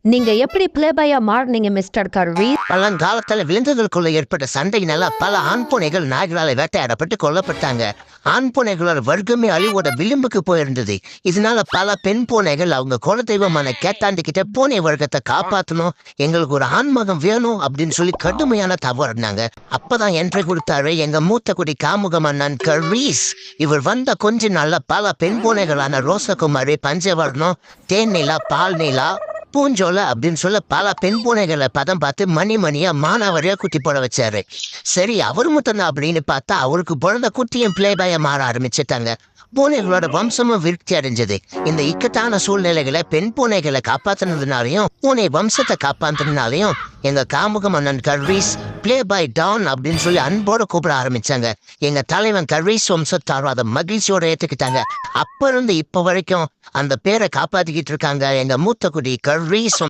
நீங்க எப்படி பிளேபாயா மாறினீங்க mister curvy? பழங்காலத்துல விலங்குகளுக்குள்ள ஏற்பட்ட சண்டையினால பல ஆண் பூனைகள் நாய்களால் வேட்டையாடப்பட்டு கொல்லப்பட்டாங்க. ஆண் பூனைகளோட வர்க்கமே அழிவோட விளிம்புக்கு போயிருந்தது. இதனால பல பெண் பூனைகள் அவங்க குலதெய்வமான கேட்டாண்டி கிட்ட பூனை வர்க்கத்தை காப்பாற்றணும், எங்களுக்கு ஒரு ஆண்மகம் வேணும் அப்படின்னு சொல்லி கடுமையான தவறுனாங்க. அப்பதான் என்ட்ரி கொடுத்தாரு எங்க மூத்த குடி காமுகம் அண்ணன் கர்வீஸ். இவர் வந்த கொஞ்ச நாள்ல பல பெண் பூனைகளான ரோசகுமாரி, பஞ்சவர்ணம், தேன் நிலா, பால் நிலா, பூஞ்சோலை அப்படின்னு சொல்ல பல பெண் பூனைகளை பதம் பார்த்து மணியா மானாவரியா குட்டி போட வச்சாரு. சரி அவரு மட்டும் அப்படின்னு பார்த்தா அவருக்கு பிறந்த குட்டியும் பிளேபாய மாற ஆரம்பிச்சுட்டாங்க. பூனைகளோட வம்சமும் விருத்தி அடைஞ்சது. இந்த இக்கட்டான சூழ்நிலைகளை பெண் பூனைகளை காப்பாத்தினதுனாலையும் பூனை வம்சத்தை காப்பாத்தினாலையும் எங்க காமுகம் அண்ணன் கர்வீஸ் பிளே பை டான் அப்படின்னு சொல்லி அன்போட கூப்பிட ஆரம்பிச்சாங்க. எங்க தலைவன் கர்வீஸ் வம்சத்தாரும் அதை மகிழ்ச்சியோட ஏத்துக்கிட்டாங்க. அப்ப இருந்து இப்ப வரைக்கும் அந்த பேரை காப்பாத்திக்கிட்டு இருக்காங்க எங்க மூத்த குடி கர்வீஸ்.